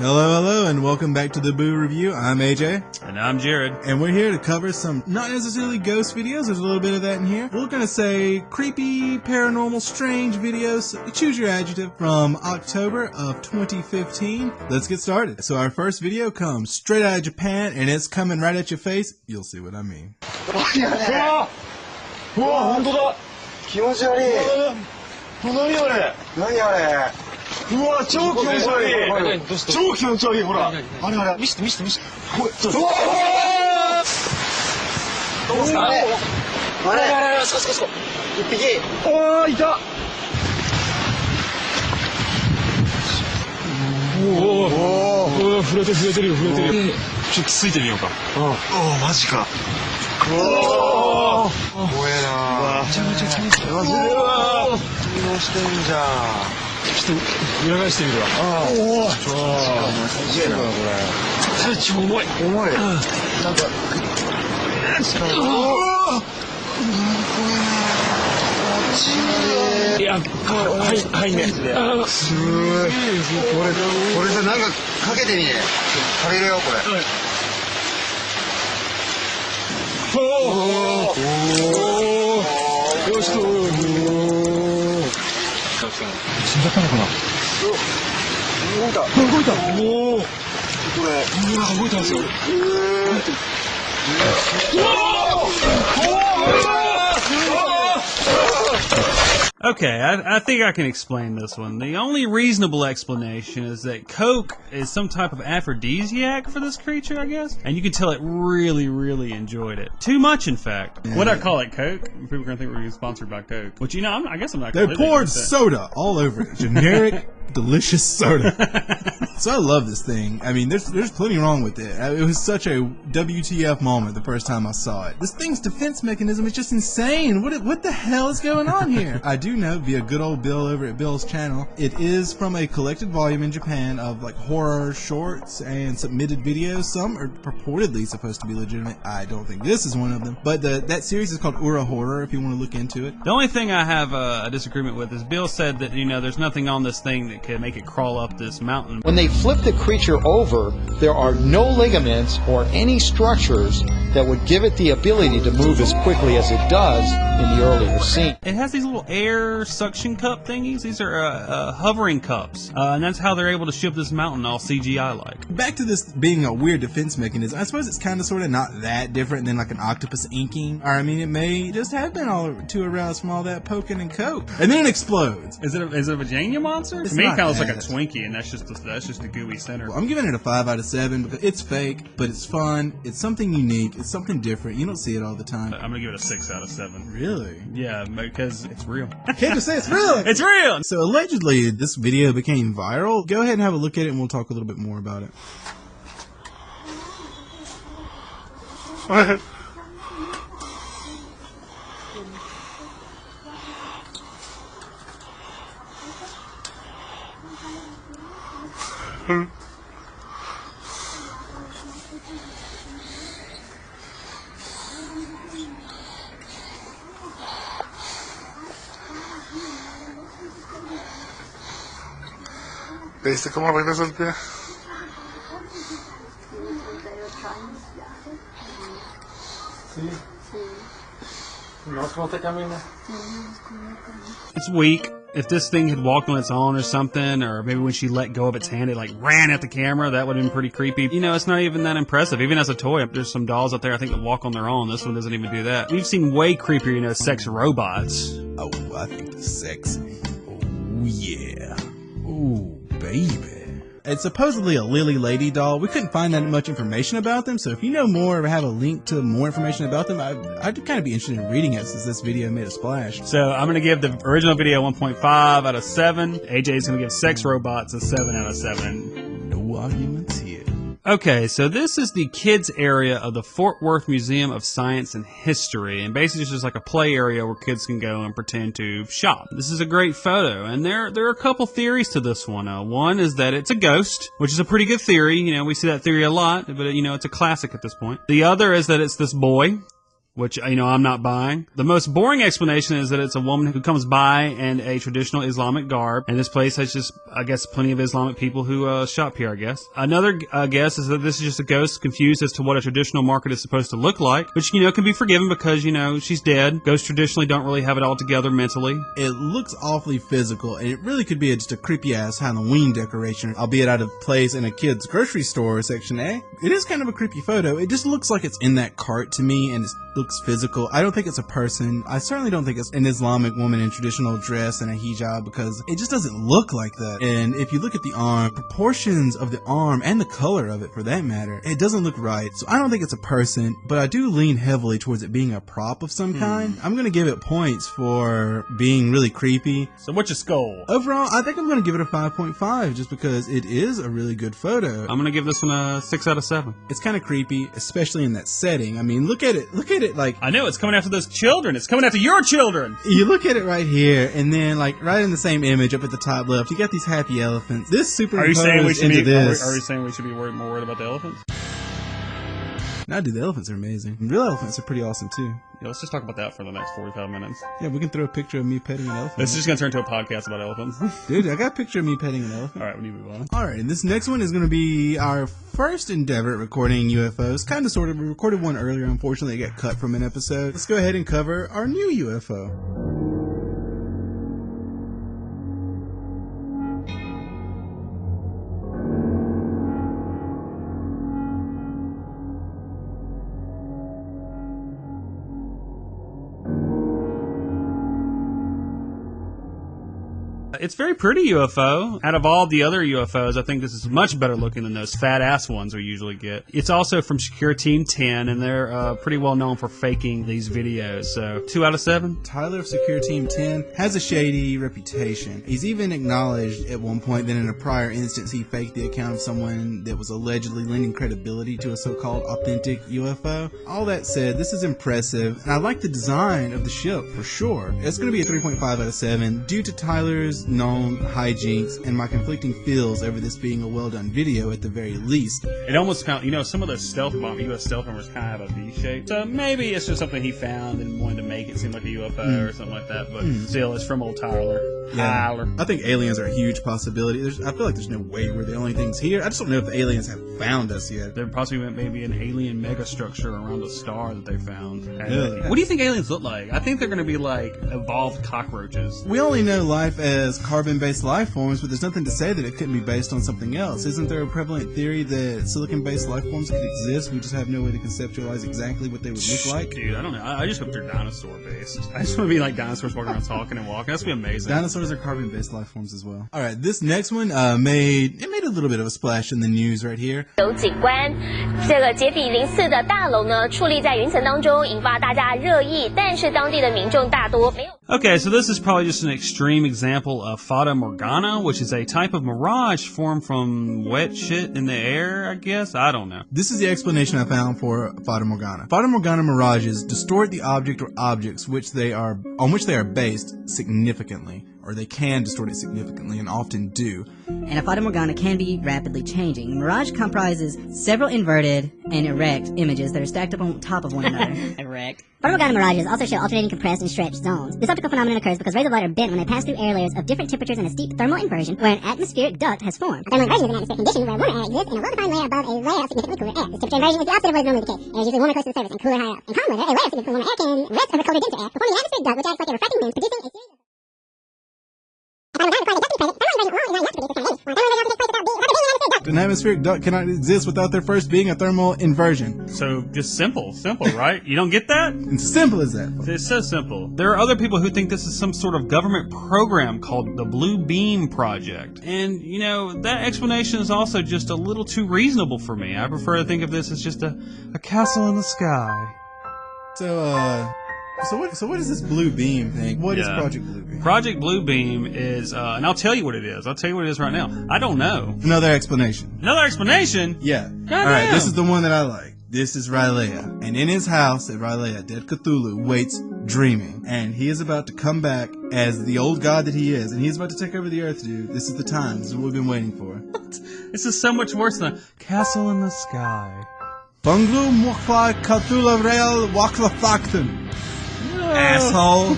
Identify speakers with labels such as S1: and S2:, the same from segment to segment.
S1: Hello, and welcome back to the Boo Review. I'm AJ.
S2: And I'm Jared.
S1: And we're here to cover some, not necessarily ghost videos, there's a little bit of that in here. We're gonna say creepy, paranormal, strange videos, choose your adjective, from October of 2015. Let's get started. So our first video comes straight out of Japan, and it's coming right at your face. You'll see what I mean.
S3: うわ、本当だ。気持ち悪い。何あれ。何あれ。うわ、超気持ち悪い。超気持ち悪い。ほら。あれあれ。見せて。これ。うわあ。どうですか。あれ。そこ。一匹。おー、いた。おお、触れてるよ。ちょっとついてみようか。おお、マジか。おお、怖えな。めちゃめちゃ気持ち悪い。マジで。反応してんじゃん。ちょっと裏返してみるわ。おお、すげえなこれ。超重い。なんか。いや、はいね。すごい。これさ、なんかかけてみね。借りるよこれ。おお。よしと。死んじゃったのかな。動いた。おお。これ。動いたんですよ。
S2: Okay, I think I can explain this one. The only reasonable explanation is that coke is some type of aphrodisiac for this creature, I guess. And you can tell it really enjoyed it. Too much, in fact. What I call it, coke? People are going to think we're getting sponsored by coke. Which, you know, I guess I'm not
S1: They poured soda all over it. Generic, delicious soda. So I love this thing. I mean, there's plenty wrong with it. It was such a WTF moment the first time I saw it. This thing's defense mechanism is just insane. What the hell is going on here? I do know, via good old Bill over at Bill's channel, it is from a collected volume in Japan of like horror shorts and submitted videos. Some are purportedly supposed to be legitimate. I don't think this is one of them. But that series is called Ura Horror if you want to look into it.
S2: The only thing I have a disagreement with is Bill said that, you know, there's nothing on this thing that could make it crawl up this mountain.
S4: When they flip the creature over, there are no ligaments or any structures that would give it the ability to move as quickly as it does in the earlier scene.
S2: It has these little air suction cup thingies. These are hovering cups, and that's how they're able to ship this mountain all CGI-like.
S1: Back to this being a weird defense mechanism, I suppose it's kind of sort of not that different than like an octopus inking. Or I mean, it may just have been all too aroused from all that poking and coke, and then it explodes.
S2: Is it a Virginia monster?
S1: It's
S2: to me, it kind of looks
S1: that.
S2: like a Twinkie, and that's just the gooey center.
S1: I'm giving it a 5 out of 7 because it's fake, but it's fun. It's something unique. It's something different. You don't see it all the time.
S2: I'm gonna give it a 6 out of 7.
S1: Really?
S2: Yeah, because it's real.
S1: Can't just say it's real.
S2: It's real.
S1: So allegedly, this video became viral. Go ahead and have a look at it, and we'll talk a little bit more about it.
S3: ¿Viste cómo regresó el pie? Sí. No, ¿cómo te camina?
S2: It's weak. If this thing had walked on its own or something, or maybe when she let go of its hand, it like ran at the camera, that would have been pretty creepy. You know, it's not even that impressive. Even as a toy, there's some dolls out there I think that walk on their own. This one doesn't even do that. We've seen way creepier, you know, sex robots.
S1: Oh, I think it's sexy. Oh, yeah. Oh, baby. It's supposedly a Lily Lady doll. We couldn't find that much information about them, so if you know more or have a link to more information about them, I'd kind of be interested in reading it since this video made a splash.
S2: So I'm going to give the original video 1.5 out of 7. AJ's going to give Sex Robots a 7 out of 7.
S1: No arguments here.
S2: Okay, so this is the kids area of the Fort Worth Museum of Science and History, and basically it's just like a play area where kids can go and pretend to shop. This is a great photo, and there are a couple theories to this one. One is that it's a ghost, which is a pretty good theory. You know, we see that theory a lot, but you know, it's a classic at this point. The other is that it's this boy which, I'm not buying. The most boring explanation is that it's a woman who comes by in a traditional Islamic garb, and this place has just, I guess, plenty of Islamic people who shop here, I guess. Another guess is that this is just a ghost confused as to what a traditional market is supposed to look like, which, can be forgiven because, she's dead. Ghosts traditionally don't really have it all together mentally.
S1: It looks awfully physical, and it really could be just a creepy-ass Halloween decoration, albeit out of place in a kid's grocery store section A. It is kind of a creepy photo. It just looks like it's in that cart to me, and it looks physical. I don't think it's a person. I certainly don't think it's an Islamic woman in traditional dress and a hijab, because it just doesn't look like that. And if you look at the arm, proportions of the arm and the color of it for that matter, it doesn't look right. So I don't think it's a person, but I do lean heavily towards it being a prop of some kind. I'm going to give it points for being really creepy.
S2: So what's your score?
S1: Overall, I think I'm going to give it a 5.5 just because it is a really good photo.
S2: I'm going to give this one a 6 out of 7.
S1: It's kind of creepy, especially in that setting. I mean, look at it like...
S2: I know, it's coming after those children. It's coming after your children.
S1: You look at it right here, and then like right in the same image up at the top left, you got these happy elephants. This superimposed into this.
S2: Are you saying we should be more worried about the elephants?
S1: No, dude, the elephants are amazing. Real elephants are pretty awesome too.
S2: Yeah, let's just talk about that for the next 45 minutes.
S1: Yeah, we can throw a picture of me petting an elephant.
S2: This is just going to turn into a podcast about elephants.
S1: Dude, I got a picture of me petting an elephant.
S2: All right, we need to move on.
S1: All right, and this next one is going to be our first endeavor at recording UFOs. Kind of, sort of. We recorded one earlier. Unfortunately, it got cut from an episode. Let's go ahead and cover our new UFO.
S2: It's very pretty UFO. Out of all the other UFOs, I think this is much better looking than those fat-ass ones we usually get. It's also from Secure Team 10, and they're pretty well known for faking these videos. So, 2 out of 7?
S1: Tyler of Secure Team 10 has a shady reputation. He's even acknowledged at one point that in a prior instance he faked the account of someone that was allegedly lending credibility to a so-called authentic UFO. All that said, this is impressive, and I like the design of the ship for sure. It's going to be a 3.5 out of 7 due to Tyler's known hijinks and my conflicting feels over this being a well-done video at the very least.
S2: It almost kind of, some of those U.S. stealth bombers kind of have a V shape. So maybe it's just something he found and wanted to make it seem like a UFO or something like that. But still, it's from old Tyler.
S1: Yeah.
S2: Tyler.
S1: I think aliens are a huge possibility. I feel like there's no way we're the only things here. I just don't know if the aliens have found us yet.
S2: There possibly maybe an alien megastructure around a star that they found.
S1: Yeah.
S2: What do you think aliens look like? I think they're going to be like evolved cockroaches.
S1: We only know life as carbon-based life forms, but there's nothing to say that it couldn't be based on something else. Isn't there a prevalent theory that silicon-based life forms could exist? We just have no way to conceptualize exactly what they would look like.
S2: Dude, I don't know. I just hope they're dinosaur-based. I just want to be like dinosaurs walking around talking and walking. That's going to be amazing.
S1: Dinosaurs are carbon-based life forms as well. All right, this next one made a little bit of a splash in the news right here.
S5: 有景观，这个杰比04的大楼呢，矗立在云层当中，引发大家热议。但是当地的民众大多没有。
S2: Okay, so this is probably just an extreme example of Fata Morgana, which is a type of mirage formed from wet shit in the air, I guess? I don't know.
S1: This is the explanation I found for Fata Morgana. Fata Morgana mirages distort the object or objects on which they are based significantly, or they can distort it significantly and often do.
S6: And a Fata Morgana can be rapidly changing. Mirage comprises several inverted and erect images that are stacked up on top of one another. Erect.
S7: Fata Morgana mirages also show alternating compressed and stretched zones. This optical phenomenon occurs because rays of light are bent when they pass through air layers of different temperatures and a steep thermal inversion where an atmospheric duct has formed. A thermal inversion is an atmospheric condition where warmer air exists in a well-defined layer above a layer of significantly cooler air. This temperature inversion is the opposite of what is normally the case. Air is usually warmer close to the surface and cooler higher up. In calm weather, a layer of significantly warmer air can rest over colder, denser air, performing an atmospheric duct which acts like a refracting lens, producing a series of...
S1: An atmospheric duct cannot exist without there first being a thermal inversion.
S2: So, just simple, right? You don't get that?
S1: It's simple as that.
S2: It's so simple. There are other people who think this is some sort of government program called the Blue Beam Project. And, that explanation is also just a little too reasonable for me. I prefer to think of this as just a castle in the sky.
S1: So what is this Blue Beam thing? What is Project Blue Beam?
S2: Project Blue Beam is, and I'll tell you what it is. I'll tell you what it is right now. I don't know.
S1: Another explanation.
S2: Another explanation?
S1: Yeah.
S2: Goddamn.
S1: Alright, this is the one that I like. This is Rylea. And in his house at Rylea, dead Cthulhu waits dreaming. And he is about to come back as the old god that he is. And he's about to take over the earth, dude. This is the time. This is what we've been waiting for.
S2: This is so much worse than a castle in the sky.
S1: Bunglu Mukla Katula Rail Wakla Fakten. Asshole.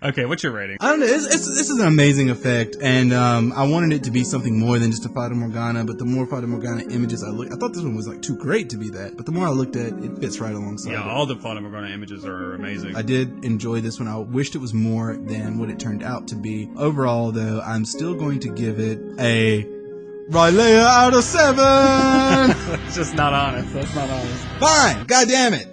S2: Okay, what's your rating?
S1: I don't know. This is an amazing effect, and I wanted it to be something more than just a Fata Morgana. But the more Fata Morgana images I looked, I thought this one was like too great to be that. But the more I looked at it, it fits right alongside.
S2: Yeah,
S1: it.
S2: all the Fata Morgana images are amazing.
S1: I did enjoy this one. I wished it was more than what it turned out to be. Overall, though, I'm still going to give it a Rylea out of 7.
S2: That's just not honest. That's not honest.
S1: Fine. God damn it.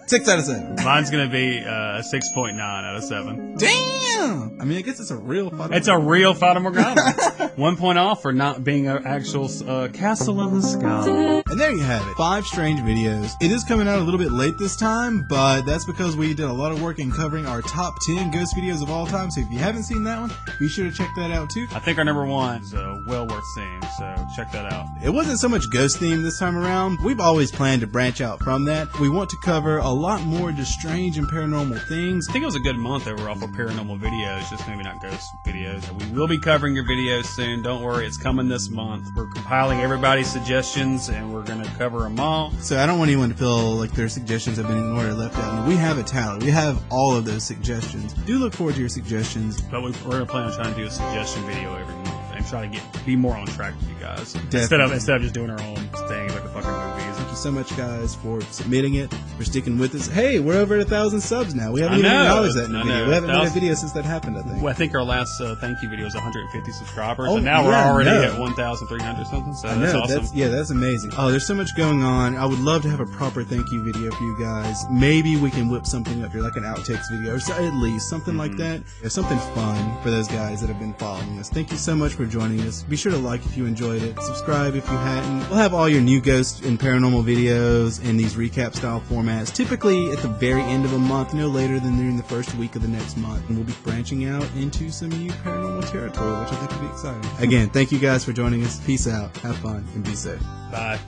S1: 6 out of 7.
S2: Mine's gonna be a 6.9 out of 7.
S1: Damn! I mean, I guess it's a real Fata
S2: It's a real Fata Morgana. 1 point off for not being an actual castle in the sky.
S1: And there you have it. 5 strange videos. It is coming out a little bit late this time, but that's because we did a lot of work in covering our top 10 ghost videos of all time. So if you haven't seen that one, be sure to check that out too.
S2: I think our number 1 is well worth seeing, so check that out.
S1: It wasn't so much ghost themed this time around. We've always planned to branch out from that. We want to cover a lot more just strange and paranormal things.
S2: I think it was a good month overall for paranormal videos, just maybe not ghost videos. We will be covering your videos soon. Don't worry, it's coming this month. We're compiling everybody's suggestions and we're going to cover them all.
S1: So I don't want anyone to feel like their suggestions have been ignored or left out. And we have a tally. We have all of those suggestions. Do look forward to your suggestions.
S2: But we're going to plan on trying to do a suggestion video every month and try to be more on track with you guys. Instead of just doing our own thing like the fucking movies.
S1: Thank you so much, guys, for submitting it, for sticking with us. Hey, we're over at 1,000 subs now. We haven't even acknowledged that in the video. We haven't made a video since that happened, I think.
S2: Well, I think our last thank you video was 150 subscribers, and now we're already at 1,300 something, so that's awesome.
S1: That's amazing. Oh, there's so much going on. I would love to have a proper thank you video for you guys. Maybe we can whip something up here, like an outtakes video, or at least something like that. There's something fun for those guys that have been following us. Thank you so much for joining us. Be sure to like if you enjoyed it. Subscribe if you hadn't. We'll have all your new ghost and paranormal videos in these recap style formats, typically at the very end of a month, no later than during the first week of the next month. And we'll be branching out into some new paranormal territory, which I think will be exciting. Again, thank you guys for joining us. Peace out. Have fun and be safe.
S2: Bye.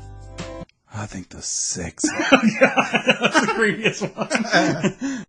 S1: I think the sex.
S2: Oh, God, that was the previous one.